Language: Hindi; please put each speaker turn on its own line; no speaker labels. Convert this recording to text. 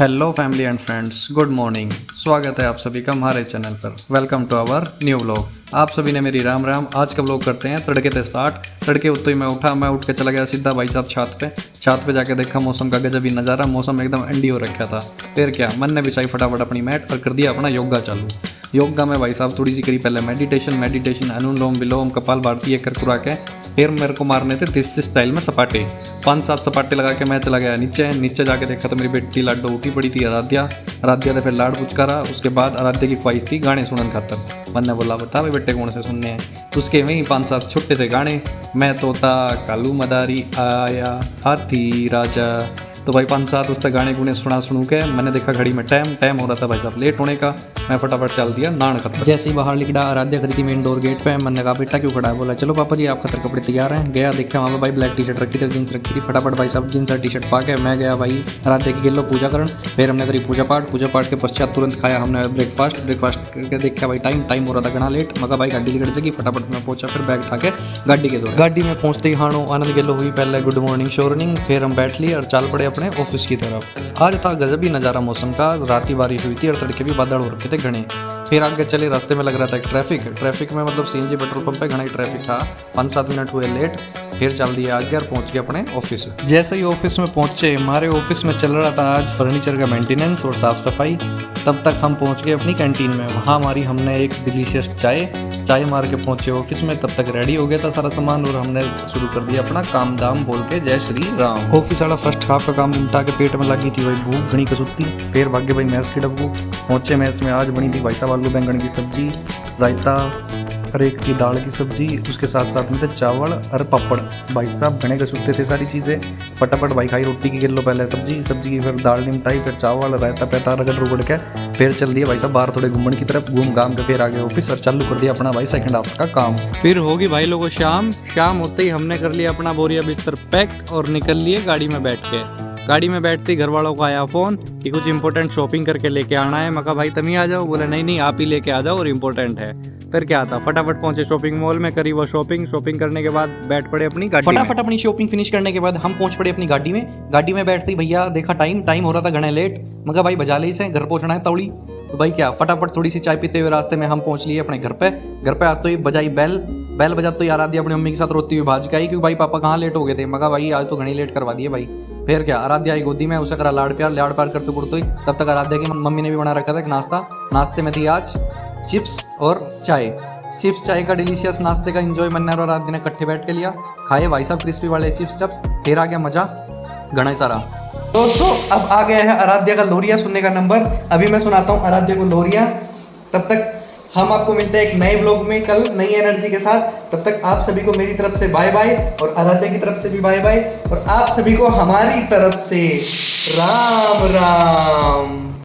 Hello family and friends, good morning. स्वागत है आप सभी का हमारे चैनल पर। Welcome to our new vlog. आप सभी ने मेरी राम राम। आज का व्लॉग करते हैं तड़के से स्टार्ट। तड़के उठते ही मैं उठ के चला गया सीधा भाई साहब छत पे जाके देखा मौसम का गजब ही नज़ारा। मौसम एकदम एंडी हो रखा था। फिर क्या, मन ने बिछाई फटाफट अपनी मैट और कर दिया अपना योगा चालू। योगा में भाई साहब थोड़ी सी करी पहले मेडिटेशन अनुलोम विलोम कपाल भारती कर कुरा के फिर मेरे को मारने थे देसी स्टाइल में सपाटे। 5-7 सपाटे लगा के मैं चला गया नीचे जाके देखा तो मेरी बेटी लाडो उठी पड़ी थी आराध्या ने फिर लाड पुचकारा। उसके बाद आराध्या की ख्वाहिश थी गाने सुनने खातर। मैंने बोला बता भाई बेटे कौन से सुनने हैं। उसके वहीं 5-7 छोटे थे गाने, मैं तोता कालू मदारी आया हाथी राजा। तो भाई 5-7 उस तक गाने गुने सुनू के मैंने देखा घड़ी में टाइम हो रहा था भाई साहब लेट होने का। मैं फटाफट चल दिया नान खतर। जैसे ही बाहर निकला आराध्या खड़ी थी मेन डोर गेट पे। मैंने कहा बेटा क्यों खड़ा है? बोला चलो पापा जी आप खतर कपड़े तैयार हैं। गया देखा वहाँ पे भाई ब्लैक टी शर्ट रखी थी, जींस रखी थी। फटाफट भाई साहब जींस और टी शर्ट पा के मैं गया भाई आराध्या की गेलो पूजा करन। फिर हमने करी पूजा पाठ के पश्चात तुरंत खाया हमने ब्रेकफास्ट करके देखा भाई टाइम हो रहा था घना लेट। मगर भाई गाड़ी निकल जाएगी। फटाफट में पहुंचा, फिर बैग उठा के गाड़ी के दौर। गाड़ी में पहुंचते ही हानो आनंद गेलो हुई पहले गुड मॉर्निंग शोरनिंग। फिर हम बैठ लिए और चल पड़े अपने ऑफिस की तरफ। आज था गजब ही नज़ारा मौसम का। रात ही बारिश हुई थी और तड़के भी बादल हो रखे थे घने। फिर आगे चले, रास्ते में लग रहा था ट्रैफिक में मतलब सीएनजी पेट्रोल पंप पे घना ही ट्रैफिक था। 5-7 मिनट हुए लेट। फिर चल दिया आगे और पहुंच गए अपने ऑफिस। जैसे ही ऑफिस में पहुंचे, हमारे ऑफिस में चल रहा था आज फर्नीचर का मेंटेनेंस और साफ सफाई। तब तक हम पहुंच गए अपनी कैंटीन में। वहाँ हमारी हमने एक डिलीशियस चाय मार के पहुंचे ऑफिस में। तब तक रेडी हो गया था सारा सामान और हमने शुरू कर दिया अपना काम दाम बोल के जय श्री राम। ऑफिस वाला फर्स्ट हाफ का काम निपटा के पेट में लगी थी भाई भूख घनी कसुत्ती। फिर भाग्य भाई मैस के डब्बू पहुंचे। मैस में आज बनी थी भाई साहब आलू बैंगन की सब्जी, रायता और एक की दाल की सब्जी। उसके साथ में थे चावल और पापड़। भाई साहब घने के सूखते थे सारी चीज़ें। फटाफट भाई खाई रोटी की गिल्लो पहले सब्जी की, फिर दाल निमटाई, फिर चावल रायता पैता रगड़ के फिर चल दिया भाई साहब बाहर थोड़े घूमने की तरफ। घूम घाम के फिर आगे ऑफिस और चालू कर दिया अपना भाई सेकंड हाफ का काम। फिर होगी भाई लोगों शाम होते ही हमने कर लिया अपना बोरिया बिस्तर पैक और निकल लिए गाड़ी में बैठ के। गाड़ी में बैठते ही घर वालों को आया फ़ोन कि कुछ इंपॉर्टेंट शॉपिंग करके लेके आना है। मैं कहा भाई तुम ही आ जाओ। बोले नहीं आप ही लेके आ जाओ और इम्पोर्टेंट है। फिर क्या था, फटाफट पहुंचे शॉपिंग मॉल में, करी वो शॉपिंग करने के बाद बैठ पड़े अपनी गाड़ी। फटाफट अपनी शॉपिंग फिनिश करने के बाद हम पहुंच पड़े अपनी गाड़ी में बैठते ही भैया देखा टाइम हो रहा था घना लेट। मगर भाई बजा ले से घर पहुंचना है तौड़ी। तो भाई क्या, फटाफट थोड़ी सी चाय पीते हुए रास्ते में हम पहुंच लिए अपने घर पे आते ही बजाई बेल बजाते तो यार आराध्या अपनी मम्मी के साथ रोती हुई भाज के आई क्योंकि भाई पापा कहाँ लेट हो गए थे। मगर भाई आज तो घनी लेट करवा दिए भाई। फिर क्या, आराध्या आई गोदी में, उसे करा लाड़ प्यार करते ही तब तक आराध्या की मम्मी ने भी बना रखा था नाश्ते में थी आज चिप्स और चाय का डिलीशियस नाश्ते का एंजॉय मन्नर और आराध्या ने इकट्ठे बैठ के लिया। खाए भाई साहब क्रिस्पी वाले चिप्स। फिर आ गया मजा घना सारा। दोस्तों अब आ गया है आराध्या का लोरिया सुनने का नंबर। अभी मैं सुनाता हूँ आराध्या को लोरिया। तब तक हम आपको मिलते हैं एक नए ब्लॉग में कल नई एनर्जी के साथ। तब तक आप सभी को मेरी तरफ से बाय बाय और आराध्या की तरफ से भी बाय बाय और आप सभी को हमारी तरफ से राम राम।